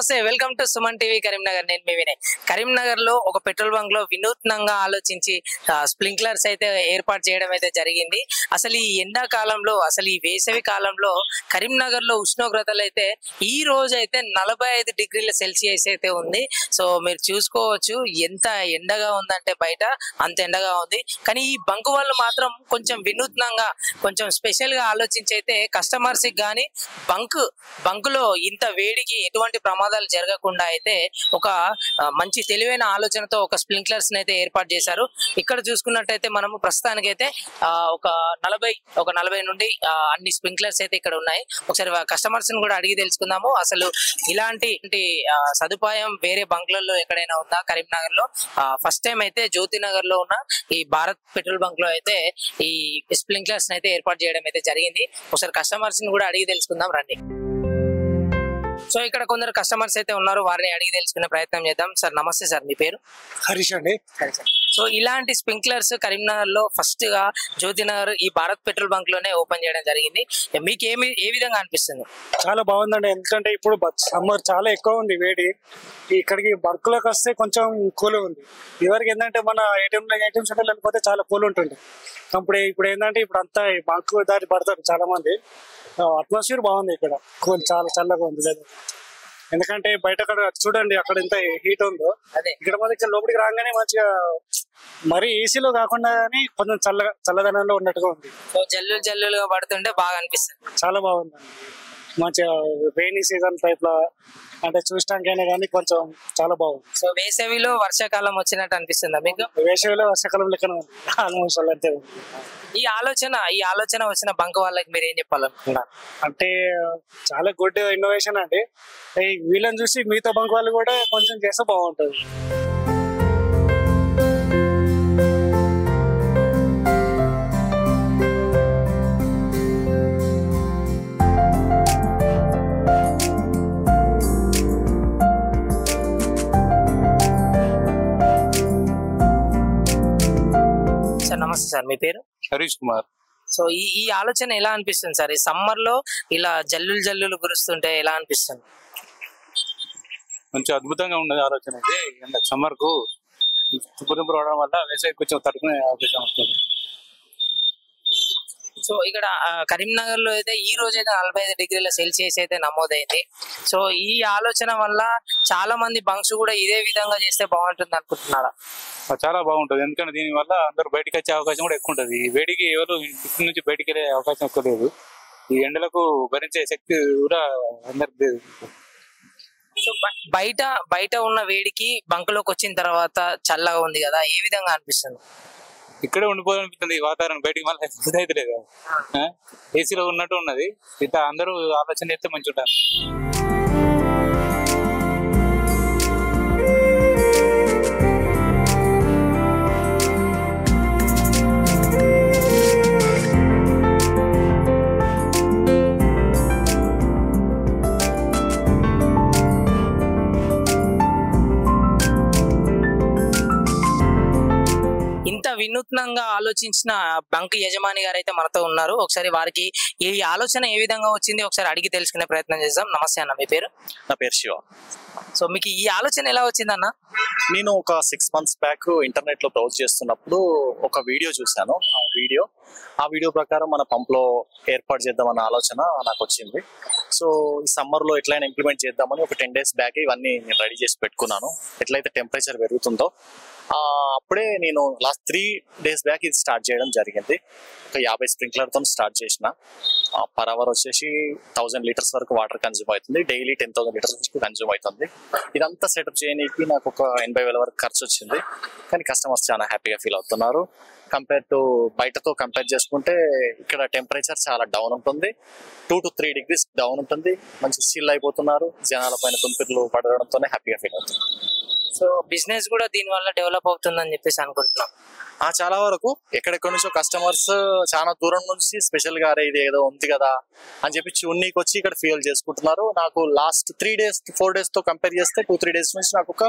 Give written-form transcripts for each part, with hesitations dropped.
నమస్తే welcome to Suman TV Karimnagar. నేను మీ వినయ్. కరీంనగర్ లో ఒక పెట్రోల్ బంక్ లో వినూత్నంగా ఆలోచించి స్ప్రింక్లర్స్ అయితే ఏర్పాటు చేయడం అయితే జరిగింది. అసలు ఈ ఎండాకాలంలో అసలు ఈ వేసవి కాలంలో కరీంనగర్ లో ఉష్ణోగ్రతలు అయితే ఈ రోజు అయితే 45 డిగ్రీల సెల్సియస్ అయితే ఉంది. సో మీరు చూసుకోవచ్చు ఎంత ఎండగా ఉందంటే బయట అంత ఎండగా ఉంది. కానీ ఈ బంక్ వాళ్ళు మాత్రం కొంచెం వినూత్నంగా కొంచెం స్పెషల్ గా ఆలోచించి అయితే కస్టమర్స్ కి గానీ బంక్ లో ఇంత వేడికి ఎటువంటి ప్రమాదాలు జరగకుండా అయితే ఒక మంచి తెలివైన ఆలోచనతో ఒక స్ప్రింక్లర్స్ అయితే ఏర్పాటు చేశారు. ఇక్కడ చూసుకున్నట్టయితే మనము ప్రస్తుతానికైతే ఒక 40 నుండి అన్ని స్ప్రింక్లర్స్ అయితే ఇక్కడ ఉన్నాయి. ఒకసారి కస్టమర్స్ ని కూడా అడిగి తెలుసుకుందాము. అసలు ఇలాంటి సదుపాయం వేరే బంక్లలో ఎక్కడైనా ఉందా కరీంనగర్ లో? ఫస్ట్ టైం అయితే జ్యోతినగర్ లో ఉన్న ఈ భారత్ పెట్రోల్ బంక్ లో అయితే ఈ స్ప్రింక్లర్స్ అయితే ఏర్పాటు చేయడం అయితే జరిగింది. ఒకసారి కస్టమర్స్ ని కూడా అడిగి తెలుసుకుందాం రండి. సో ఇక్కడ కొందరు కస్టమర్స్ అయితే ఉన్నారు, వారిని అడిగి తెలుసుకునే ప్రయత్నం చేద్దాం. సార్ నమస్తే సార్, మీ పేరు? హరీష్ అండి. సో ఇలాంటి స్ప్రింక్లర్స్ కరీంనగర్ లో ఫస్ట్ గా జ్యోతినగర్ ఈ భారత్ పెట్రోల్ బంక్ లోనే ఓపెన్ చేయడం జరిగింది. మీకు ఏ విధంగా అనిపిస్తుంది? చాలా బాగుందండి. ఎందుకంటే ఇప్పుడు సమ్మర్ చాలా ఎక్కువ ఉంది వేడి. ఇక్కడికి బంక్ లోకి వస్తే కొంచెం కూల్ ఉంది. ఇవరికి ఏంటంటే మన ఏటీఎం సెంటర్ లేకపోతే చాలా కూల్ ఉంటుంది. ఇప్పుడు ఏంటంటే ఇప్పుడు అంతా బంక్ దారి పడతారు చాలా మంది. అట్మాస్ఫియర్ బాగుంది ఇక్కడ, కూల్ చాలా చల్లగా ఉంది. లేదు ఎందుకంటే బయట అక్కడ చూడండి అక్కడ ఎంత హీట్ ఉందో, ఇక్కడ మనకి లోపలికి రాగానే మంచిగా మరి ఏసీలో కాకుండా కానీ కొంచెం చల్లదనంలో ఉన్నట్టుగా ఉంది. జల్లులుగా పడుతుంటే బాగా అనిపిస్తుంది. చాలా బాగుంది. మంచిగా రెయినీ సీజన్ టైప్ లో అంటే చూడటానికైనా కానీ కొంచెం చాలా బాగుంది. సో వేసవిలో వర్షాకాలం వచ్చినట్టు అనిపిస్తుందా మీకు? వేసవిలో వర్షాకాలం లెక్కన ఆల్మోస్ట్ అంతే. ఈ ఆలోచన వచ్చిన బంక్ వాళ్ళకి మీరు ఏం చెప్పాలనుకున్నారు? అంటే చాలా గుడ్ ఇన్నోవేషన్ అండి. వీళ్ళని చూసి మిగతా బంక్ వాళ్ళు కూడా కొంచెం చేస్తే బాగుంటుంది. నమస్తే సార్, మీ పేరు? హరీష్ కుమార్. సో ఈ ఆలోచన ఎలా అనిపిస్తుంది సార్? ఈ సమ్మర్ లో ఇలా జల్లులు కురుస్తుంటే ఎలా అనిపిస్తుంది? మంచి అద్భుతంగా ఉన్నది ఆలోచన. ఇది సమ్మర్ కు తుపురింపు రావడం వల్ల వేసవి కొంచెం తట్టుకునే అవకాశం వస్తుంది. సో ఇక్కడ కరీంనగర్ లో అయితే ఈ రోజు అయితే 45 డిగ్రీల సెల్సియస్ అయితే నమోదైంది. సో ఈ ఆలోచన వల్ల చాలా మంది బంక్స్ కూడా ఇదే విధంగా చేస్తే బాగుంటుంది అనుకుంటున్నారా? చాలా బాగుంటది. ఎందుకంటే దీని వల్ల అందరూ బయటకు వచ్చే అవకాశం కూడా ఎక్కువ ఉంటది. ఈ వేడికి ఎవరు ఇంటి నుంచి బయటికి వెళ్ళే అవకాశం ఎక్కువ లేదు. ఈ ఎండలకు భరించే శక్తి కూడా అందరికి లేదు. సో బయట ఉన్న వేడికి బంక్ లోకి వచ్చిన తర్వాత చల్లగా ఉంది కదా, ఏ విధంగా అనిపిస్తుంది? ఇక్కడే ఉండిపోవాలనిపిస్తుంది. ఈ వాతావరణం బయటికి మళ్ళీ అయితే లేదు. ఏసీలో ఉన్నట్టు ఉన్నది. ఇట్లా అందరూ ఆలోచన చేస్తే మంచి ఉంటారు. ఇంత వినూత్నంగా ఆలోచించిన బంక్ యజమాని గారు అయితే మనతో ఉన్నారు. ఒకసారి వారికి ఈ ఆలోచన ఏ విధంగా వచ్చింది ఒకసారి అడిగి తెలుసుకునే ప్రయత్నం చేద్దాం. నమస్తే అన్న, మీ పేరు? నా పేరు శివ. సో మీకు ఈ ఆలోచన ఎలా వచ్చింది అన్న? నేను ఒక 6 months బ్యాక్ ఇంటర్నెట్ లో బ్రౌజ్ చేస్తున్నప్పుడు ఒక వీడియో చూశాను. ఆ వీడియో ప్రకారం మన పంప్ లో ఏర్పాటు చేద్దామన్న ఆలోచన నాకు వచ్చింది. సో ఈ సమ్మర్ లో ఎట్లయినా ఇంప్లిమెంట్ చేద్దామని ఒక 10 days బ్యాక్ ఇవన్నీ నేను రెడీ చేసి పెట్టుకున్నాను. ఎట్లయితే టెంపరేచర్ పెరుగుతుందో అప్పుడే నేను లాస్ట్ 3 days బ్యాక్ ఇది స్టార్ట్ చేయడం జరిగింది. ఒక 50 స్ప్రింక్లర్ తో స్టార్ట్ చేసిన. పర్ అవర్ వచ్చేసి 1000 liters వరకు వాటర్ కన్జ్యూమ్ అవుతుంది. డైలీ 10,000 liters వరకు కన్జ్యూమ్ అవుతుంది. ఇదంతా సెటప్ చేయడానికి నాకు ఒక 80,000 వరకు ఖర్చు వచ్చింది. కానీ కస్టమర్స్ చాలా హ్యాపీగా ఫీల్ అవుతున్నారు. కంపేర్ టు బయటతో కంపేర్ చేసుకుంటే ఇక్కడ టెంపరేచర్ చాలా డౌన్ ఉంటుంది. 2 to 3 degrees డౌన్ ఉంటుంది. మంచి చిల్ అయిపోతున్నారు. జనాల పైన తుంపిర్లు పడడంతోనే హ్యాపీగా ఫీల్ అవుతుంది. సో బిజినెస్ కూడా దీని వల్ల డెవలప్ అవుతుందని చెప్పేసి అనుకుంటున్నాం. చాలా వరకు ఎక్కడెక్కడ నుంచో కస్టమర్స్ చాలా దూరం నుంచి స్పెషల్ గా ఇది ఏదో ఉంది కదా అని చెప్పి చూడనీకి వచ్చి ఇక్కడ ఫ్యూయల్ చేసుకుంటున్నారు. నాకు లాస్ట్ 3 days 4 days తో కంపేర్ చేస్తే 2-3 days నుంచి నాకు ఒక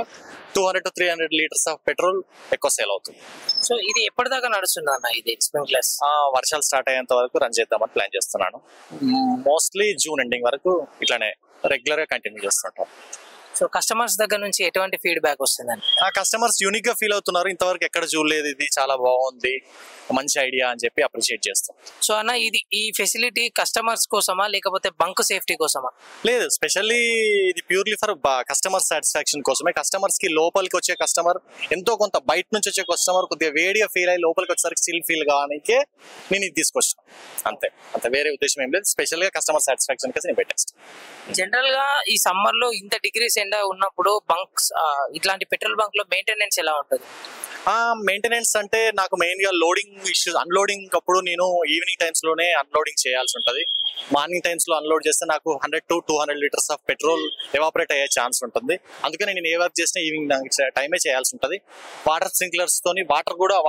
200 to 300 liters ఆఫ్ పెట్రోల్ ఎక్కువ సేల్ అవుతుంది. సో ఇది ఎప్పటిదాకా నడుస్తుంది అన్న ఇది స్ప్రింక్లర్స్? వర్షాలు స్టార్ట్ అయ్యేంత వరకు రన్ చేద్దామని ప్లాన్ చేస్తున్నాను. మోస్ట్లీ జూన్ ఎండింగ్ వరకు ఇట్లానే రెగ్యులర్ గా కంటిన్యూ చేస్తుంటాం. సో కస్టమర్స్ దగ్గర నుంచి ఎటువంటి ఫీడ్బ్యాక్ వస్తుందండి? ఆ కస్టమర్స్ యూనిక్ గా ఫీల్ అవుతున్నారు, ఇంతవరకు ఎక్కడ చూడలేదు, ఇది చాలా బాగుంది, మంచి ఐడియా అని చెప్పి అప్రిషియేట్ చేస్తాం. సో అన్న ఈ ఫెసిలిటీ కస్టమర్స్ కోసమా లేకపోతే బంక్ సేఫ్టీ కోసమా? లేదు, స్పెషల్లీ ఇది ప్యూర్లీ ఫర్ కస్టమర్ సాటిస్ఫాక్షన్ కోసమే. కస్టమర్స్ కి లోపలికి వచ్చే కస్టమర్ ఎంతో కొంత బయట నుంచి వచ్చే కస్టమర్ కొద్దిగా వేడిగా ఫీల్ అయ్యి లోపలికి వచ్చేసరికి చిల్ ఫీల్ కానికే నేను ఇది తీసుకొచ్చాను. అంతే, వేరే ఉద్దేశం ఏం లేదు. స్పెషల్ గా కస్టమర్ సాటిస్ఫాక్షన్ కోసం నేను పెట్టేస్తాను. జనరల్ గా ఈ సమ్మర్ లో ఇంత డిగ్రీస్ ఎండ ఉన్నప్పుడు బంక్స్ ఇట్లాంటి పెట్రోల్ బంక్ లో మెయింటెనెన్స్ ఎలా ఉంటుంది? మెయింటెనెన్స్ అంటే నాకు మెయిన్ గా లోడింగ్ ఇష్యూస్, అన్లోడింగ్ అప్పుడు నేను ఈవినింగ్ టైమ్స్ లోనే అన్లోడింగ్ చేయాల్సి ఉంటుంది. మార్నింగ్ టైమ్స్ లో అన్లోడ్ చేస్తే నాకు 100 to 200 litres of petrol evaporate అయ్యే ఛాన్స్ ఉంటుంది. అందుకని నేను ఏ వర్క్ చేసినా ఈవినింగ్ టైమే చేయాల్సి ఉంటుంది. వాటర్ స్ప్రింక్లర్స్ తోని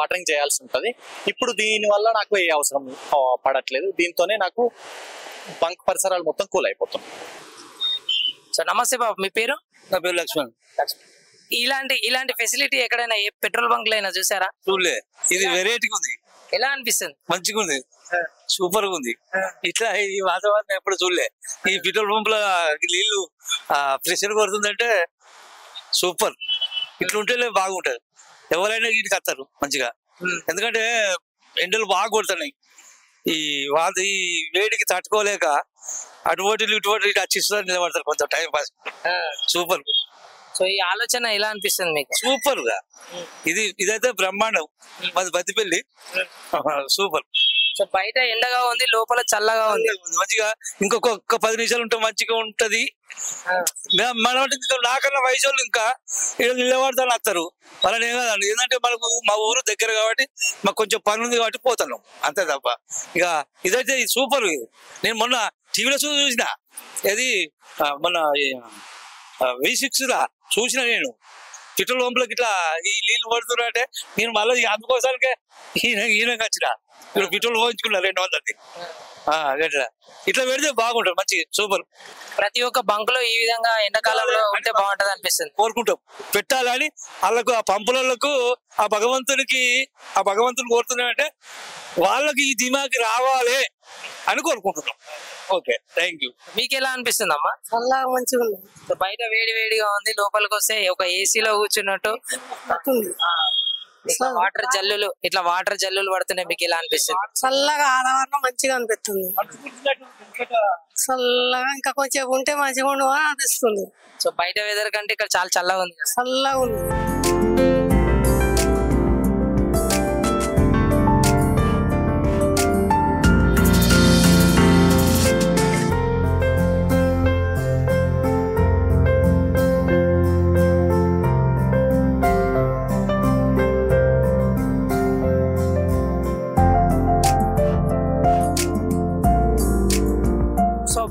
వాటరింగ్ చేయాల్సి ఉంటుంది. ఇప్పుడు దీని వల్ల నాకు ఏ అవసరం పడట్లేదు. దీంతోనే నాకు బంక్ పరిసరాలు మొత్తం కూల్ అయిపోతుంది. సో నమస్తే బాబు, మీ పేరు? నా పేరు లక్ష్మణ్. ఇలాంటి ఫెసిలిటీ ఎక్కడైనా ఏ పెట్రోల్ బంక్ లో అయినా చూసారా? చూడలే. ఇది వెరైటీగా ఉంది. ఎలా అనిపిస్తుంది? మంచిగా ఉంది, సూపర్ గా ఉంది. ఇట్లా ఈ వాతావరణం ఎప్పుడు చూడలే. ఈ పెట్రోల్ పంప్ లో నీళ్లు ప్రెషర్ కొడుతుందంటే సూపర్. ఇట్లుంటే బాగుంటది. ఎవరైనా వీటికి వస్తారు మంచిగా. ఎందుకంటే ఎండలు బాగా కొడుతున్నాయి. ఈ వేడికి తట్టుకోలేక అటువంటి ఇటువంటి అచ్చిస్తారు, నిలబడతారు కొంచెం టైం పాస్. సూపర్. సో ఈ ఆలోచన ఎలా అనిపిస్తుంది మీకు? సూపర్ గా ఇదైతే బ్రహ్మాండం. మాది బతిపెళ్ళి. సూపర్. సో బయట ఎండగా ఉంది, లోపల చల్లగా ఉంది. మంచిగా ఇంకొక 10 నిమిషాలు ఉంటే మంచిగా ఉంటది. మనం నాకన్నా వయసు వాళ్ళు ఇంకా ఇక్కడ నిలబడతాను వస్తారు. వాళ్ళని ఏం కాదండి, ఏంటంటే మనకు మా ఊరు దగ్గర కాబట్టి మాకు కొంచెం పని ఉంది కాబట్టి పోతాను, అంతే తప్ప. ఇక ఇదైతే సూపర్. నేను మొన్న టీవీలో చూసిన, అది మొన్న V6 లా చూసిన నేను. పెట్రోల్ పంపులకి ఇట్లా ఈ నీళ్లు పడుతున్నా అంటే నేను మళ్ళీ అందుకోసానికే ఈయనకి వచ్చిన. ఇప్పుడు పెట్రోల్ పోయించుకున్నా 200. ఇట్లా పెడితే బాగుంటుంది, మంచి సూపర్. ప్రతి ఒక్క బంక్ లో ఈ విధంగా ఎండాకాలంలో ఉంటే బాగుంటది అనిపిస్తుంది. కోరుకుంటాం పెట్టాలని. వాళ్ళకు ఆ పంపులకు ఆ భగవంతుని కోరుతున్నామంటే వాళ్ళకి ఈ దిమాకి రావాలి అని కోరుకుంటున్నాం. Okay, thank you. మీకు ఎలా అనిపిస్తుంది అమ్మా? చాలా మంచిగా ఉంది. బయట వేడిగా ఉంది, లోపలికి వస్తే ఒక ఏసీలో కూర్చున్నట్టు వాటర్ జల్లులు పడుతున్నాయి. మీకు ఎలా అనిపిస్తుంది? చల్లగా ఆడవాళ్ళ మంచిగా అనిపిస్తుంది. చల్లగా ఇంకా కొంచెం ఉంటే మంచిగా ఉండు అని అనిపిస్తుంది. సో బయట వెదర్ కంటే ఇక్కడ చాలా చల్లగా ఉంది. చల్లగా ఉంది.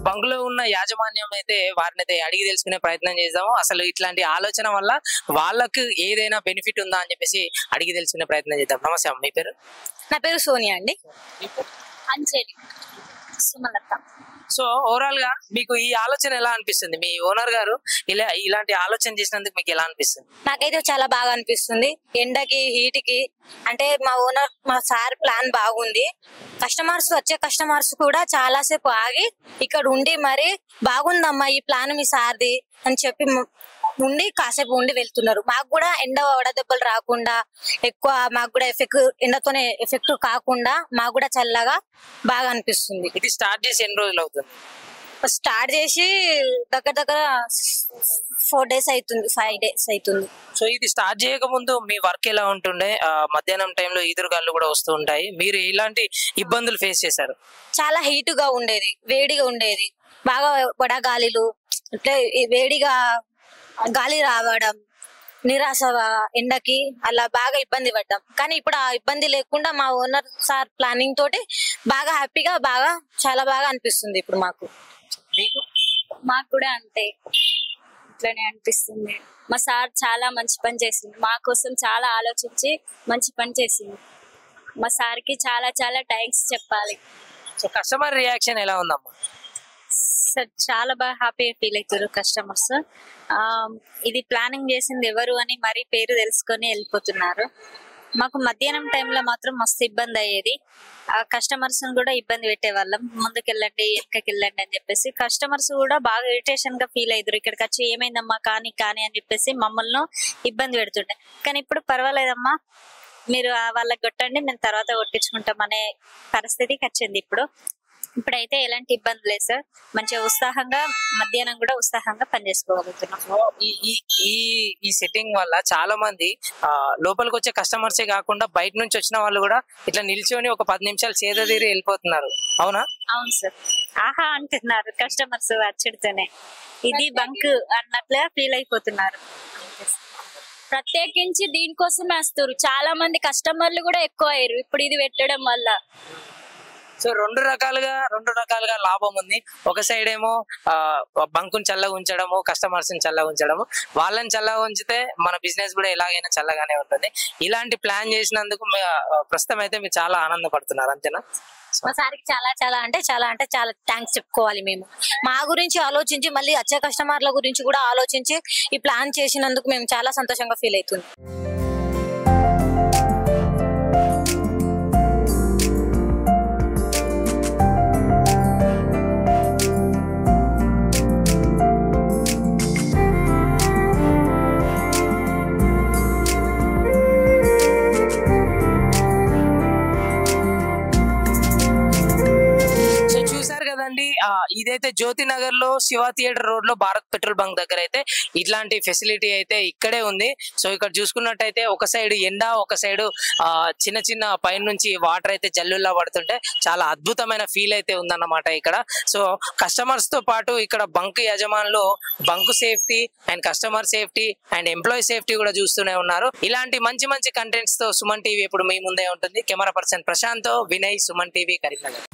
బంగ్లో ఉన్న యాజమాన్యం అయితే వారిని అయితే అడిగి తెలుసుకునే ప్రయత్నం చేద్దాము. అసలు ఇట్లాంటి ఆలోచన వల్ల వాళ్ళకు ఏదైనా బెనిఫిట్ ఉందా అని చెప్పేసి అడిగి తెలుసుకునే ప్రయత్నం చేద్దాం. నమస్తే అమ్మ, మీ పేరు? నా పేరు సోనియా అండి. అంజలి సుమలత. సో ఓవరాల్ గా మీకు ఈ ఆలోచన ఎలా అనిపిస్తుంది? మీ ఓనర్ గారు ఇలాంటి ఆలోచన చేసినందుకు మీకు ఎలా అనిపిస్తుంది? నాకైతే చాలా బాగా అనిపిస్తుంది. ఎండకి హీట్ కి అంటే మా సార్ ప్లాన్ బాగుంది. వచ్చే కస్టమర్స్ కూడా చాలా సేపు ఆగి ఇక్కడ ఉండి మరి బాగుందమ్మా ఈ ప్లాన్ మీ సార్ది అని చెప్పి ఉండి కాసేపు ఉండి వెళ్తున్నారు. మాకు కూడా ఎండ వడదెబ్బలు రాకుండా ఎక్కువ మాకు కూడా ఎండతోనే ఎఫెక్ట్ కాకుండా మాకు కూడా చల్లగా బాగా అనిపిస్తుంది. ఇది స్టార్ట్ చేసి ఎన్ని రోజులు అవుతుంది? స్టార్ట్ చేసి దగ్గర 4 days అవుతుంది, 5 days అవుతుంది. సో ఇది స్టార్ట్ చేయక ముందు మీ వర్క్ ఎలా ఉంటుండే? మధ్యాహ్నం టైంలో ఈదురుగాళ్ళు కూడా వస్తూ ఉంటాయి. మీరు ఎలాంటి ఇబ్బందులు ఫేస్ చేశారు? చాలా హీట్ గా ఉండేది, వేడిగా ఉండేది. బాగా వడగాలిలు అంటే వేడిగా గాలి రావడం, నిరాశ ఎండకి అలా బాగా ఇబ్బంది పడ్డాం. కానీ ఇప్పుడు ఆ ఇబ్బంది లేకుండా మా ఓనర్ సార్ ప్లానింగ్ తోటి బాగా హ్యాపీగా చాలా బాగా అనిపిస్తుంది ఇప్పుడు మాకు. మాకు కూడా అంతే, ఇట్లనే అనిపిస్తుంది. మా సార్ చాలా మంచి పని చేసింది, మా కోసం చాలా ఆలోచించి మంచి పని చేసింది. మా సార్కి చాలా చాలా థ్యాంక్స్ చెప్పాలి. సో కస్టమర్ రియాక్షన్ ఎలా ఉందమ్మా? చాలా బాగా హ్యాపీగా ఫీల్ అవుతారు కస్టమర్స్. ఇది ప్లానింగ్ చేసింది ఎవరు అని మరీ పేరు తెలుసుకొని వెళ్ళిపోతున్నారు. మాకు మధ్యాహ్నం టైంలో మాత్రం మస్తు ఇబ్బంది అయ్యేది. ఆ కస్టమర్స్ కూడా ఇబ్బంది పెట్టేవాళ్ళం. ముందుకెళ్ళండి వెనకకెళ్ళండి అని చెప్పేసి కస్టమర్స్ కూడా బాగా ఇరిటేషన్ గా ఫీల్ అయ్యారు. ఇక్కడికి వచ్చి ఏమైందమ్మా కానీ కానీ అని చెప్పేసి మమ్మల్ని ఇబ్బంది పెడుతుండే. కానీ ఇప్పుడు పర్వాలేదమ్మా, మీరు వాళ్ళకి కొట్టండి, మేము తర్వాత కొట్టించుకుంటాం అనే పరిస్థితికి వచ్చింది. ఇప్పుడైతే ఎలాంటి ఇబ్బంది లేదు సార్. మంచిగా ఉత్సాహంగా మధ్యాహ్నం కూడా ఉత్సాహంగా పనిచేసుకోగలుగుతున్నాం. ఈ సెట్టింగ్ వల్ల చాలా మంది లోపలికి వచ్చే కస్టమర్సే కాకుండా బయట నుంచి వచ్చిన వాళ్ళు కూడా ఇట్లా నిల్చొని ఒక 10 నిమిషాలు సేదతీరి వెళ్ళిపోతున్నారు. అవునా? అవును సార్. ఆహా అంటున్నారు కస్టమర్స్ వచ్చుడితోనే, ఇది బంక్ అన్నట్లుగా ఫీల్ అయిపోతున్నారు. ప్రత్యేకించి దీనికోసమే వస్తారు. చాలా మంది కస్టమర్లు కూడా ఎక్కువ అయ్యారు ఇప్పుడు ఇది పెట్టడం వల్ల. సో రెండు రకాలుగా లాభం ఉంది. ఒక సైడ్ ఏమో బంకుని చల్లగా ఉంచడము, కస్టమర్స్ ని చల్లగా ఉంచడము. వాళ్ళని చల్లగా ఉంచితే మన బిజినెస్ కూడా ఎలాగైనా చల్లగానే ఉంటుంది. ఇలాంటి ప్లాన్ చేసినందుకు ప్రస్తుతం అయితే మీరు చాలా ఆనందపడుతున్నారు, అంతేనా? మా సార్కి చాలా థ్యాంక్స్ చెప్పుకోవాలి. మేము మా గురించి ఆలోచించి మళ్ళీ వచ్చే కస్టమర్ల గురించి కూడా ఆలోచించి ఈ ప్లాన్ చేసినందుకు మేము చాలా సంతోషంగా ఫీల్ అవుతుంది. ఇదైతే జ్యోతి నగర్ లో శివ థియేటర్ రోడ్ లో భారత్ పెట్రోల్ బంక్ దగ్గర అయితే ఇట్లాంటి ఫెసిలిటీ అయితే ఇక్కడే ఉంది. సో ఇక్కడ చూసుకున్నట్టయితే ఒక సైడ్ ఎండ, ఒక సైడ్ చిన్న చిన్న పైన నుంచి వాటర్ అయితే జల్లుల్లా పడుతుంటే చాలా అద్భుతమైన ఫీల్ అయితే ఉందన్నమాట ఇక్కడ. సో కస్టమర్స్ తో పాటు ఇక్కడ బంక్ యజమానులు bunk safety and customer safety and employee safety కూడా చూస్తూనే ఉన్నారు. ఇలాంటి మంచి మంచి కంటెంట్స్ తో సుమన్ టీవీ ఇప్పుడు మీ ముందే ఉంటుంది. Camera person Prashanth, Vinay, Suman TV, Karimnagar.